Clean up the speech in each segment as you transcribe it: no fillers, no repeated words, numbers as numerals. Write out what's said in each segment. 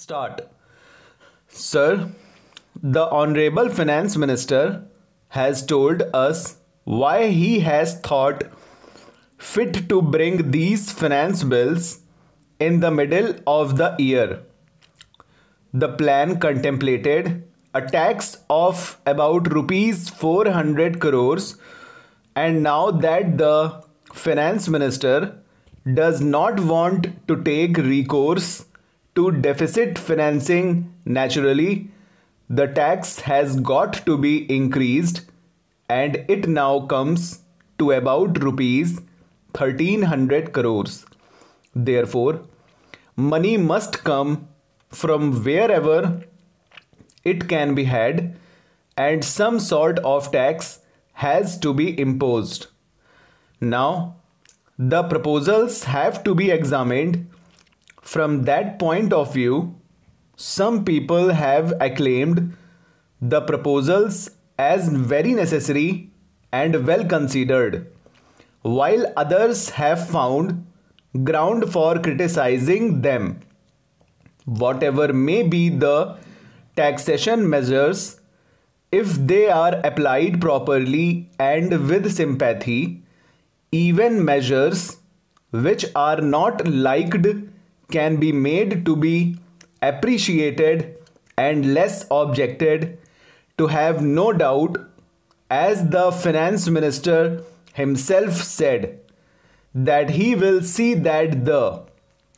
Start. Sir, the Honorable Finance Minister has told us why he has thought fit to bring these finance bills in the middle of the year. The plan contemplated a tax of about rupees 400 crores, and now that the finance minister does not want to take recourse to deficit financing naturally, the tax has got to be increased, and it now comes to about rupees 1300 crores. Therefore, money must come from wherever it can be had, and some sort of tax has to be imposed. Now, the proposals have to be examined from that point of view. Some people have acclaimed the proposals as very necessary and well considered, while others have found ground for criticizing them. Whatever may be the taxation measures, if they are applied properly and with sympathy, even measures which are not liked can be made to be appreciated and less objected to. Have no doubt, as the finance minister himself said, that he will see that the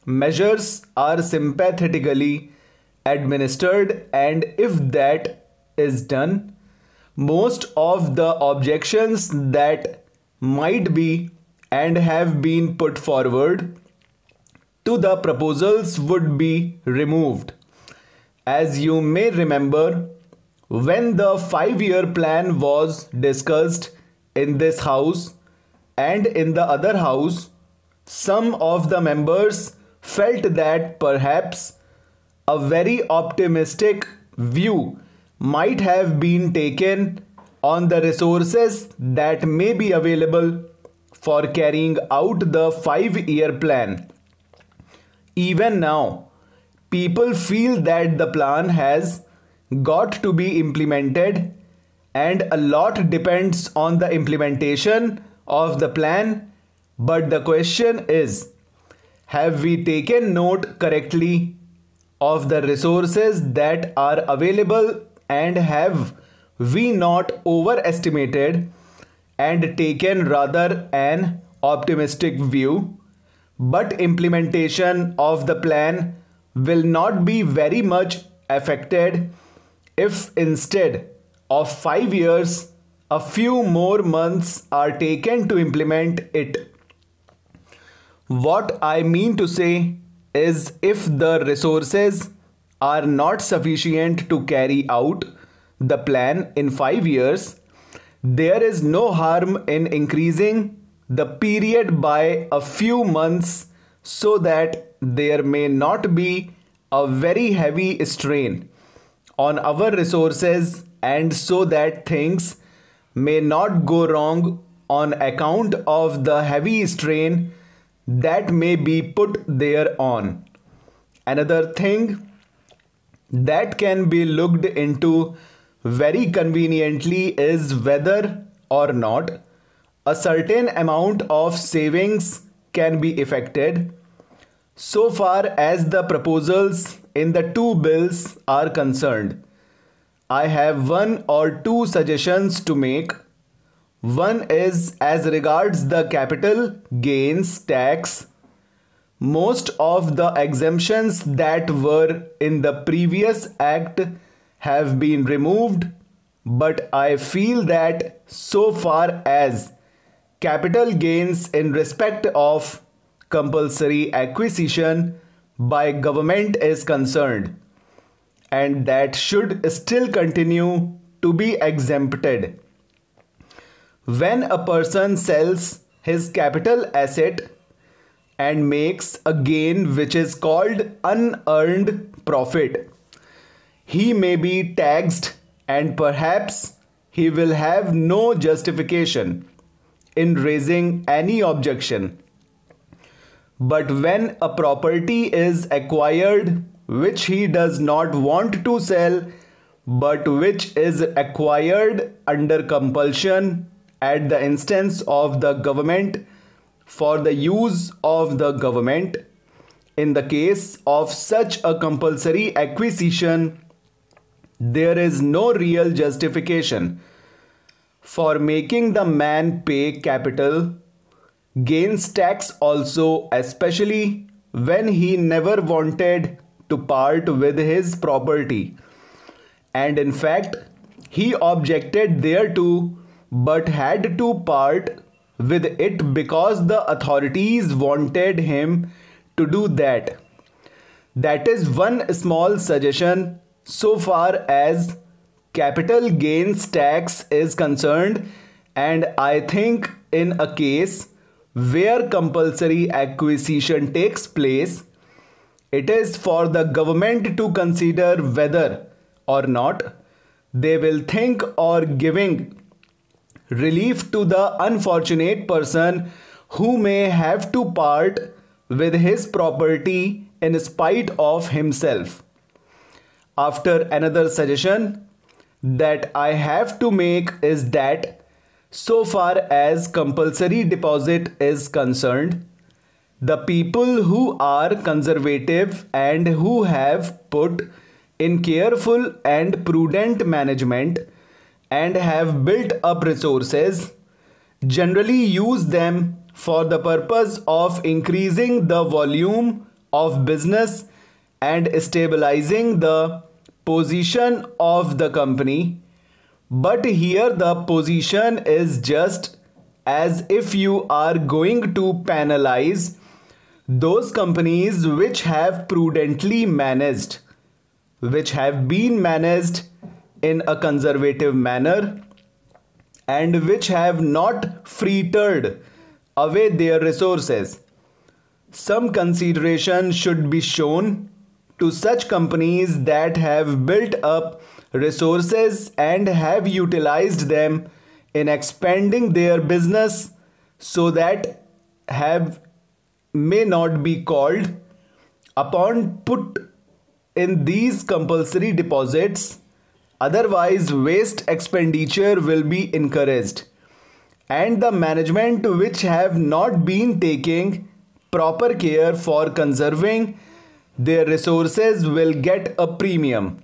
measures are sympathetically administered, and if that is done, most of the objections that might be and have been put forward to the proposals would be removed. As you may remember, when the 5-year plan was discussed in this house and in the other house, some of the members felt that perhaps a very optimistic view might have been taken on the resources that may be available for carrying out the 5-year plan. Even now, people feel that the plan has got to be implemented, and a lot depends on the implementation of the plan. But the question is, have we taken note correctly of the resources that are available, and have we not overestimated and taken rather an optimistic view? But implementation of the plan will not be very much affected if instead of 5 years, a few more months are taken to implement it. What I mean to say is, if the resources are not sufficient to carry out the plan in 5 years, there is no harm in increasing the period by a few months so that there may not be a very heavy strain on our resources, and so that things may not go wrong on account of the heavy strain that may be put there on. Another thing that can be looked into very conveniently is whether or not a certain amount of savings can be effected. So far as the proposals in the two bills are concerned, I have one or two suggestions to make. One is as regards the capital gains tax. Most of the exemptions that were in the previous act have been removed, but I feel that so far as capital gains in respect of compulsory acquisition by government is concerned, and that should still continue to be exempted. When a person sells his capital asset and makes a gain which is called unearned profit, he may be taxed, and perhaps he will have no justification in raising any objection. But when a property is acquired which he does not want to sell, but which is acquired under compulsion at the instance of the government for the use of the government. In the case of such a compulsory acquisition, there is no real justification for making the man pay capital gains tax also, especially when he never wanted to part with his property, and in fact he objected thereto but had to part with it because the authorities wanted him to do that. That is one small suggestion so far as capital gains tax is concerned, and I think in a case where compulsory acquisition takes place, it is for the government to consider whether or not they will think or giving relief to the unfortunate person who may have to part with his property in spite of himself. After another suggestion that I have to make is that so far as compulsory deposit is concerned, the people who are conservative and who have put in careful and prudent management and have built up resources generally use them for the purpose of increasing the volume of business and stabilizing the position of the company. But here the position is just as if you are going to penalize those companies which have prudently managed, which have been managed in a conservative manner, and which have not frittered away their resources. Some consideration should be shown to such companies that have built up resources and have utilized them in expanding their business, so that have may not be called upon put in these compulsory deposits, otherwise waste expenditure will be encouraged, and the management which have not been taking proper care for conserving their resources will get a premium.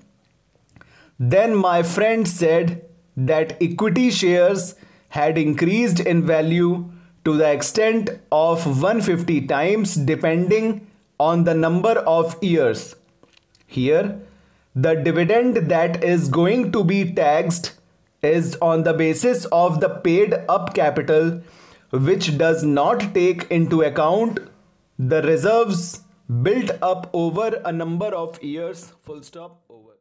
Then my friend said that equity shares had increased in value to the extent of 150 times depending on the number of years. Here, the dividend that is going to be taxed is on the basis of the paid up capital, which does not take into account the reserves built up over a number of years. Full stop. Over.